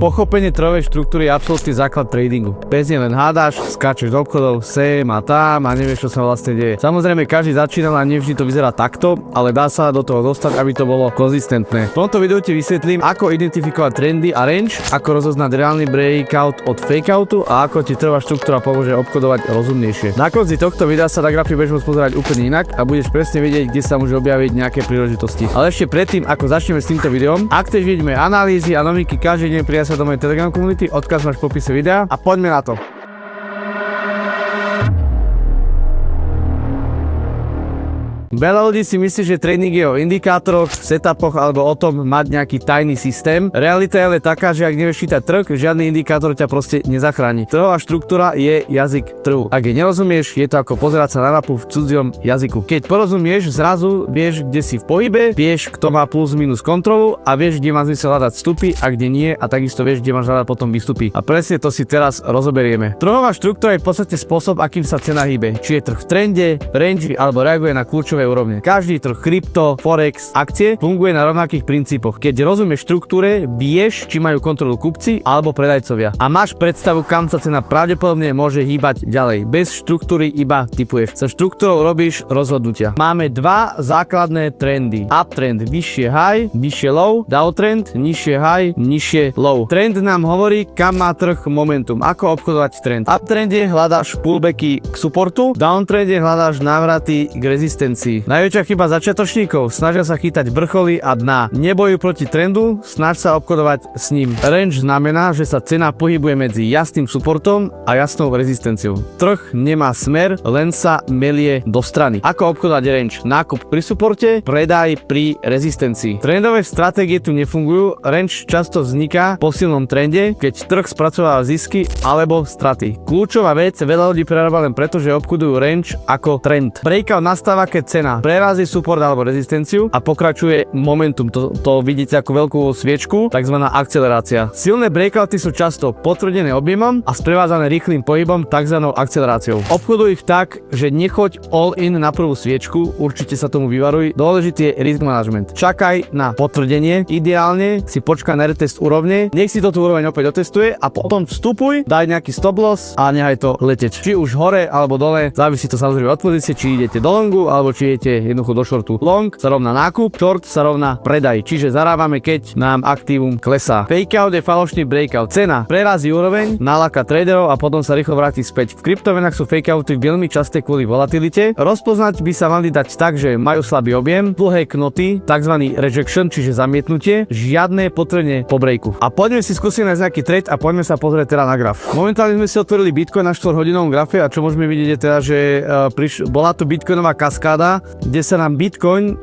Pochopenie trhovej štruktúry je absolútny základ tradingu. Bez nej len hádaš, skáčeš do obchodov, sem a tam a nevieš, čo sa vlastne deje. Samozrejme, každý začínal a nevždy to vyzerá takto, ale dá sa do toho dostať, aby to bolo konzistentné. V tomto videu ti vysvetlím, ako identifikovať trendy a range, ako rozoznať reálny breakout od fakeoutu a ako ti trhová štruktúra pomôže obchodovať rozumnejšie. Na konci tohto videa sa na grafy budeš môcť pozerať úplne inak a budeš presne vedieť, kde sa môže objaviť nejaké príležitosti. Ale ešte predtým, ako začneme s týmto videom, ak chceš vidieť moje analýzy a novinky každý deň, pridaj sa do mojej Telegram komunity, odkaz máš v popise videa a poďme na to. Veľa ľudí si myslí, že trading je o indikátoroch, setupoch alebo o tom mať nejaký tajný systém. Realita je ale taká, že ak nevieš čítať trh, žiadny indikátor ťa proste nezachráni. Trhová štruktúra je jazyk trhu. Ak jej nerozumieš, je to ako pozerať sa na mapu v cudziom jazyku. Keď porozumieš, zrazu vieš, kde si v pohybe, vieš, kto má plus minus kontrolu a vieš, kde má zmysel hľadať vstupy a kde nie a takisto vieš, kde máš hľadať potom výstupy. A presne to si teraz rozoberieme. Trhová štruktúra je v podstate spôsob, akým sa cena hýbe. Či je trh v trende, range alebo reaguje na kľúčové úrovne. Každý trh krypto, forex, akcie funguje na rovnakých princípoch. Keď rozumieš štruktúre, vieš, či majú kontrolu kupci alebo predajcovia a máš predstavu, kam sa cena pravdepodobne môže hýbať ďalej. Bez štruktúry iba tipuješ. Sa štruktúrou robíš rozhodnutia. Máme dva základné trendy. Uptrend, vyššie high, vyššie low, downtrend, nižšie high, nižšie low. Trend nám hovorí, kam má trh momentum, ako obchodovať trend. Uptrende hľadáš pullbacky k supportu, downtrende hľadáš návraty k rezistencii. Najväčšia chyba začiatočníkov, snažia sa chytať vrcholy a dna. Nebojujú proti trendu, snaž sa obchodovať s ním. Range znamená, že sa cena pohybuje medzi jasným supportom a jasnou rezistenciou. Trh nemá smer, len sa melie do strany. Ako obchodovať range? Nákup pri supporte, predaj pri rezistencii. Trendové stratégie tu nefungujú, range často vzniká po silnom trende, keď trh spracováva zisky alebo straty. Kľúčová vec, veľa ľudí prerába len preto, že obchodujú range ako trend. Breakout nastáva, keď cena prerazí support alebo rezistenciu a pokračuje momentum. To vidíte ako veľkú sviečku, takzvaná akcelerácia. Silné breakouty sú často potvrdené objemom a sprevádzané rýchlym pohybom, takzvanou akceleráciou. Obchoduj ich tak, že nechoď all in na prvú sviečku, určite sa tomu vyvaruj. Dôležitý je risk management. Čakaj na potvrdenie, ideálne si počkaj na retest úrovne, nech si to tú úroveň opäť otestuje a potom vstupuj, daj nejaký stop loss a nechaj to leteť. Či už hore alebo dole, závisí to samozrejme od pozície, či idete do longu alebo či idete jednoducho do shortu. Long sa rovná nákup, short sa rovná predaj. Čiže zarábame, keď nám aktívum klesá. Fakeout je falošný breakout. Cena prerazí úroveň, naláka traderov a potom sa rýchlo vráti späť. V kryptomenách sú fakeouty veľmi časté kvôli volatilite. Rozpoznať by sa mali dať tak, že majú slabý objem, dlhé knoty, tzv. Rejection, čiže zamietnutie, žiadne potvrdenie po breaku. A poďme si skúsiť nájsť nejaký trade a poďme sa pozrieť teda na graf. Momentálne sme si otvorili Bitcoin na 4-hodinovom grafe a čo môžeme vidieť je teda, že bola tu Bitcoinová kaskáda, kde sa nám Bitcoin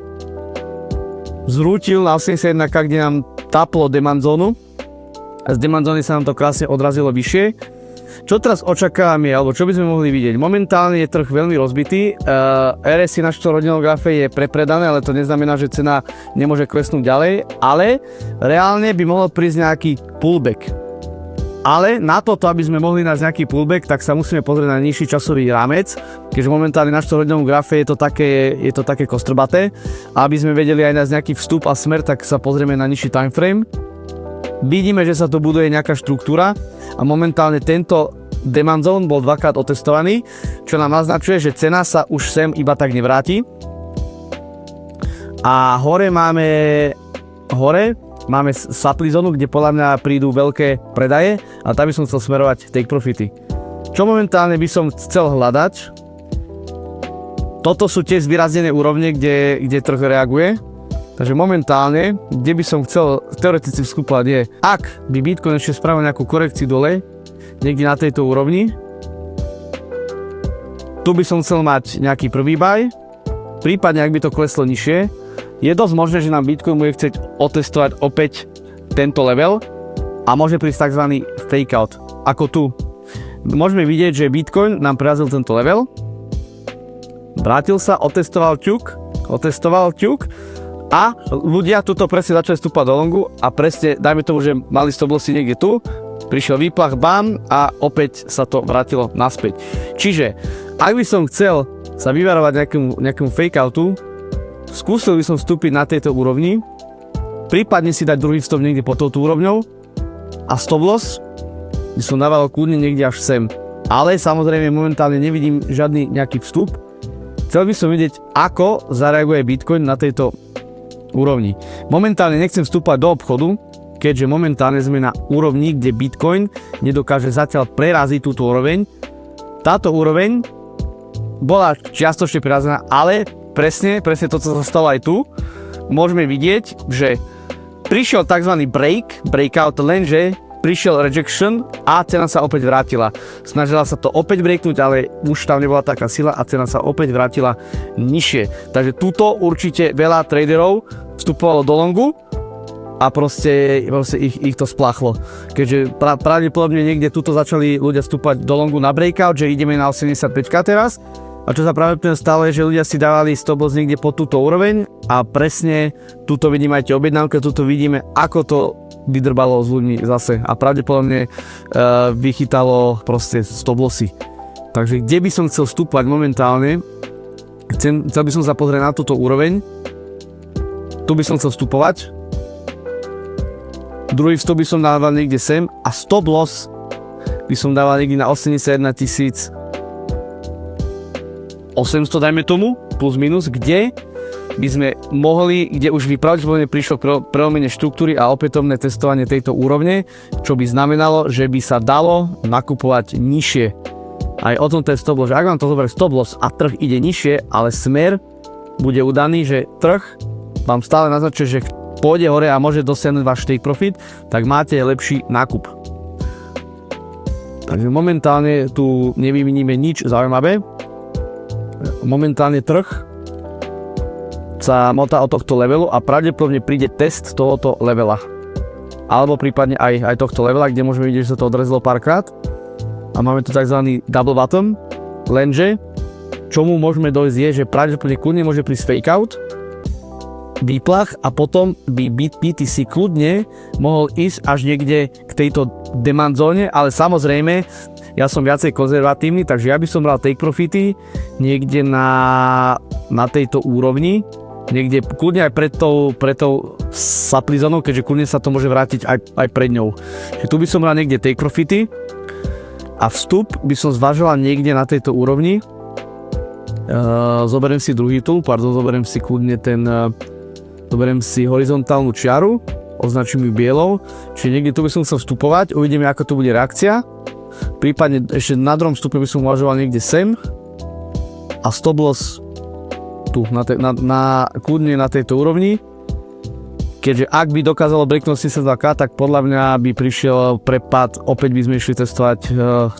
zrútil na 81, kde nám taplo demand zónu a z demand zóny sa nám to krásne odrazilo vyššie. Čo teraz očakávame, alebo čo by sme mohli vidieť? Momentálne je trh veľmi rozbitý, RSI na 4-hodinovom grafe je prepredané, ale to neznamená, že cena nemôže klesnúť ďalej, ale reálne by mohol prísť nejaký pullback. Ale na toto, aby sme mohli nájsť nejaký pullback, tak sa musíme pozrieť na nižší časový rámec, keďže momentálne na 4-hodinovom grafe je to také kostrbaté. A aby sme vedeli aj nájsť nejaký vstup a smer, tak sa pozrieme na nižší timeframe. Vidíme, že sa tu buduje nejaká štruktúra a momentálne tento demand zone bol dvakrát otestovaný, čo nám naznačuje, že cena sa už sem iba tak nevráti. A hore máme supply zónu, kde podľa mňa prídu veľké predaje a tam by som chcel smerovať take profity. Čo momentálne by som chcel hľadať? Toto sú tie zvýraznené úrovne, kde trh reaguje. Takže momentálne, kde by som chcel teoreticky vskúpať je, ak by Bitcoin ešte spravil nejakú korekciu dole, niekde na tejto úrovni, tu by som chcel mať nejaký prvý buy, prípadne ak by to kleslo nižšie, je dosť možné, že nám Bitcoin bude chcieť otestovať opäť tento level a môže prísť tzv. Fakeout, ako tu. Môžeme vidieť, že Bitcoin nám prerazil tento level, vrátil sa, otestoval ťuk a ľudia tuto presne začali vstúpať do longu a presne, dajme tomu, že mali stop lossy niekde tu, prišiel výplach, bam a opäť sa to vrátilo naspäť. Čiže, ak by som chcel sa vyvarovať nejakému fakeoutu, skúsil by som vstúpiť na tejto úrovni, prípadne si dať druhý vstup niekde pod touto úrovňou a stop loss by som dával kľudne niekde až sem. Ale samozrejme momentálne nevidím žiadny nejaký vstup. Chcel by som vidieť, ako zareaguje Bitcoin na tejto úrovni. Momentálne nechcem vstúpať do obchodu, keďže momentálne sme na úrovni, kde Bitcoin nedokáže zatiaľ preraziť túto úroveň. Táto úroveň bola čiastočne prerazená, ale presne to, čo sa stalo aj tu, môžeme vidieť, že prišiel tzv. breakout, lenže prišiel rejection a cena sa opäť vrátila. Snažila sa to opäť breaknúť, ale už tam nebola taká sila a cena sa opäť vrátila nižšie. Takže tuto určite veľa traderov vstupovalo do longu a proste ich to spláchlo. Keďže pravdepodobne niekde tuto začali ľudia vstúpať do longu na breakout, že ideme na 85k teraz. A čo sa pravdepodobne stalo je, že ľudia si dávali stop loss niekde pod túto úroveň a presne tuto vidíme aj tie objednávky, tuto vidíme, ako to vydrbalo s ľuďmi zase a pravdepodobne vychytalo proste stop lossy. Takže kde by som chcel vstúpať momentálne, chcel by som sa pozrieť na túto úroveň, tu by som chcel vstupovať, druhý vstup by som dával niekde sem a stop loss by som dával niekde na 81 800, dajme tomu, plus minus, kde by sme mohli, kde už by pravdepodobne prišlo prelomenie štruktúry a opätovné testovanie tejto úrovne, čo by znamenalo, že by sa dalo nakupovať nižšie. Aj o tom to je stop loss, že ak vám to zoberie stop loss a trh ide nižšie, ale smer bude udaný, že trh vám stále naznačuje, že pôjde hore a môže dosiahnuť váš take profit, tak máte lepší nákup. Takže momentálne tu nevyviníme nič zaujímavé. Momentálne trh sa motá od tohto levelu a pravdepodobne príde test tohoto levela. Alebo prípadne aj tohto levela, kde môžeme vidieť, že sa to odrezlo párkrát. A máme tu tzv. Double bottom. Lenže, čomu môžeme dojsť je, že pravdepodobne kľudne môže prísť fake out, výplach a potom by BTC kľudne mohol ísť až niekde k tejto demand zóne, ale samozrejme ja som viacej konzervatívny, takže ja by som bral take profity niekde na tejto úrovni, niekde kľudne aj pred tou supply zónou, keďže kľudne sa to môže vrátiť aj pred ňou. Čiže tu by som bral niekde take profity a vstup by som zvažoval niekde na tejto úrovni. Zoberiem si druhý tool, zoberiem si kľudne zoberiem si horizontálnu čiaru, označím ju bielou, čiže niekde tu by som chcel vstupovať, uvidíme, ako to bude reakcia. Prípadne ešte na druhom stupne by som uvažoval niekde sem a stop loss tu, kľudne na tejto úrovni. Keďže ak by dokázalo breaknúť 72k, tak podľa mňa by prišiel prepad, opäť by sme išli testovať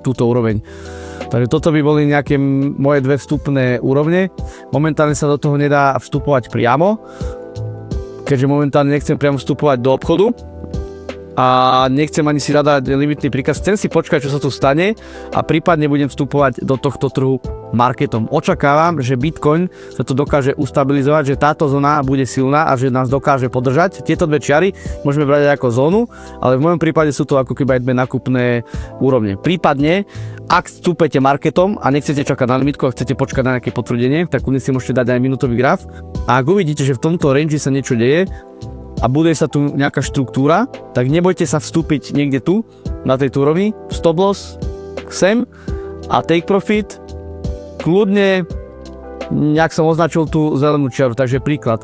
túto úroveň. Takže toto by boli nejaké moje dve vstupné úrovne. Momentálne sa do toho nedá vstupovať priamo, keďže momentálne nechcem priamo vstupovať do obchodu a nechcem ani si radať limitný príkaz. Chcem si počkať, čo sa tu stane a prípadne budem vstupovať do tohto trhu marketom. Očakávam, že Bitcoin sa tu dokáže ustabilizovať, že táto zóna bude silná a že nás dokáže podržať. Tieto dve čiary môžeme brať ako zónu, ale v mojom prípade sú to ako keby aj dve nákupné úrovne. Prípadne, ak vstúpete marketom a nechcete čakať na limitku a chcete počkať na nejaké potvrdenie, tak kľudne si môžete dať aj minútový graf. A ak uvidíte, že v tomto range sa niečo deje a bude sa tu nejaká štruktúra, tak nebojte sa vstúpiť niekde tu, na tejto úrovni, stop loss, sem a take profit, kľudne, nejak som označil tú zelenú čiaru, takže príklad.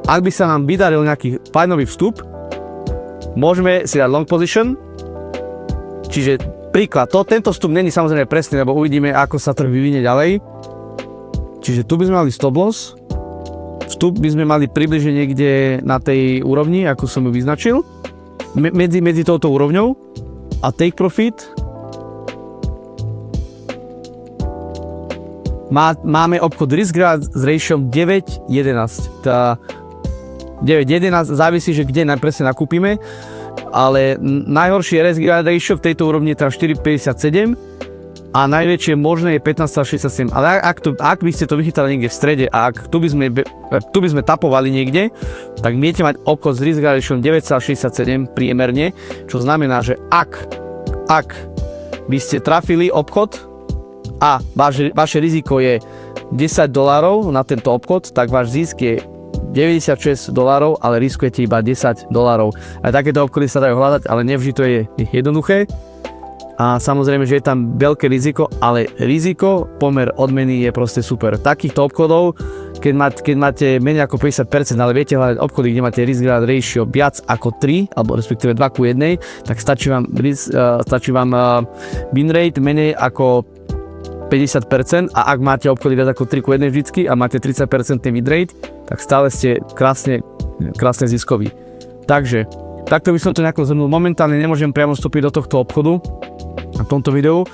Ak by sa nám vydaril nejaký fajnový vstup, môžeme si dať long position, čiže príklad, tento vstup není samozrejme presný, lebo uvidíme, ako sa trh vyvinie ďalej. Čiže tu by sme mali stop loss, vstup by sme mali približne niekde na tej úrovni, ako som ju vyznačil, medzi touto úrovňou a take profit. Máme obchod risk s ratio 9:11. 9:11 závisí, že kde presne nakúpime, ale najhoršie risk ratio v tejto úrovni je 4,57 a najväčšie možné je 15,67. Ale ak by ste to vychytali niekde v strede a ak tu by sme tapovali niekde, tak viete mať obchod s risk ratio 9,67 priemerne, čo znamená, že ak by ste trafili obchod a vaše riziko je $10 na tento obchod, tak váš zisk je $96, ale riskujete iba $10. Aj takéto obchody sa dajú hľadať, ale nevždy to je jednoduché. A samozrejme, že je tam veľké riziko, ale riziko, pomer odmeny je proste super. Takýchto obchodov, keď máte menej ako 50%, ale viete hľadať obchody, kde máte risk reward ratio viac ako 3, alebo respektíve 2:1, tak stačí vám win rate menej ako 50%, a ak máte obchody viac ako 3:1 vždycky a máte 30% win rate, tak stále ste krásne ziskoví. Takže, takto by som to nejako zhrnul. Momentálne nemôžem priamo vstúpiť do tohto obchodu v tomto videu,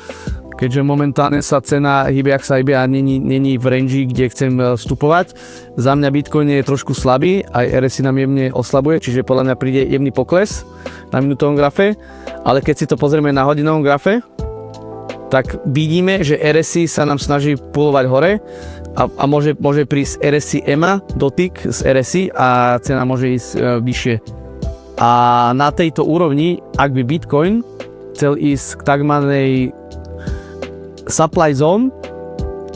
keďže momentálne sa cena hýbe, ak sa hýbe, a není v range, kde chcem vstupovať. Za mňa Bitcoin je trošku slabý, aj RSI nám jemne oslabuje, čiže podľa mňa príde jemný pokles na minútovom grafe, ale keď si to pozrieme na hodinovom grafe, tak vidíme, že RSI sa nám snaží pulovať hore a môže prísť RSI EMA, dotyk z RSI, a cena môže ísť vyššie. A na tejto úrovni, ak by Bitcoin chcel ísť k takmanej supply zone,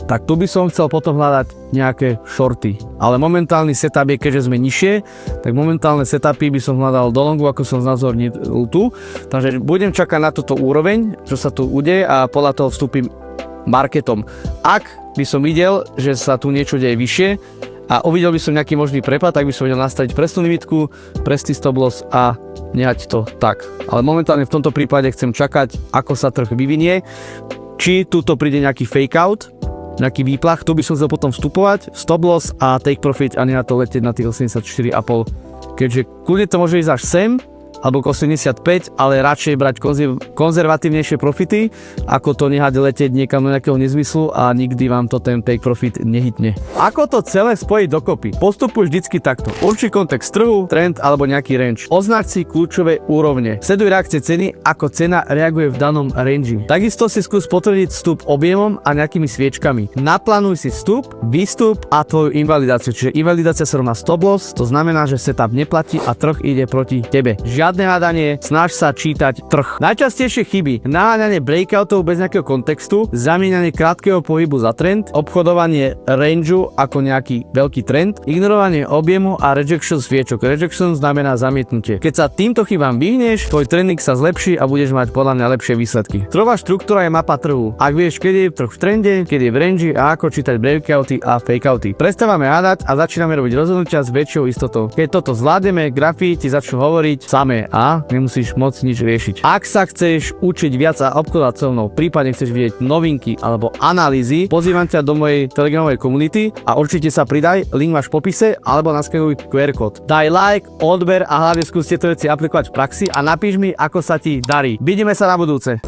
tak tu by som chcel potom hľadať nejaké shorty. Ale momentálny setup je, keďže sme nižšie, tak momentálne setupy by som hľadal do longu, ako som znázornil tu. Takže budem čakať na túto úroveň, čo sa tu udeje, a podľa toho vstúpim marketom. Ak by som videl, že sa tu niečo deje vyššie a uvidel by som nejaký možný prepad, tak by som vedel nastaviť presnú limitku, presný stop loss a nehať to tak. Ale momentálne v tomto prípade chcem čakať, ako sa trh vyvinie, či tuto príde nejaký fake out, nejaký výplach, tu by som chcel potom vstupovať, stop loss a take profit, a nie na to letieť na tých 84,5, keďže kľudne to môže ísť až sem, alebo k 85, ale radšej brať konzervatívnejšie profity, ako to nehať letieť niekam do nejakého nezmyslu a nikdy vám to ten take profit nehytne. Ako to celé spojiť dokopy? Postupuj vždycky takto. Určí kontext trhu, trend alebo nejaký range. Označ si kľúčové úrovne. Sleduj reakcie ceny, ako cena reaguje v danom range. Takisto si skús potvrdiť vstup objemom a nejakými sviečkami. Naplánuj si vstup, výstup a tvoju invalidáciu. Čiže invalidácia sa rovná stop loss, to znamená, že setup neplatí a trh ide proti tebe. Žiadne hádanie, snaž sa čítať trh. Najčastejšie chyby: naháňanie breakoutov bez nejakého kontextu, zamieňanie krátkeho pohybu za trend, obchodovanie rangeu ako nejaký veľký trend, ignorovanie objemu a rejection sviečok. Rejection znamená zamietnutie. Keď sa týmto chybám vyhneš, tvoj trending sa zlepší a budeš mať podľa mňa lepšie výsledky. Trhová štruktúra je mapa trhu. Ak vieš, kedy je trh v trende, kedy je v range a ako čítať breakouty a fakeouty. Prestávame hádať a začíname robiť rozhodnutia s väčšou istotou. Keď toto zvládneme, grafy ti začnú hovoriť samé a nemusíš moc nič riešiť. Ak sa chceš učiť viac a obchodovať so mnou, prípadne chceš vidieť novinky alebo analýzy, pozývam ťa do mojej telegramovej komunity a určite sa pridaj, link máš v popise alebo naskenuj QR kód. Daj like, odber a hlavne skús tieto veci aplikovať v praxi a napíš mi, ako sa ti darí. Vidíme sa na budúce.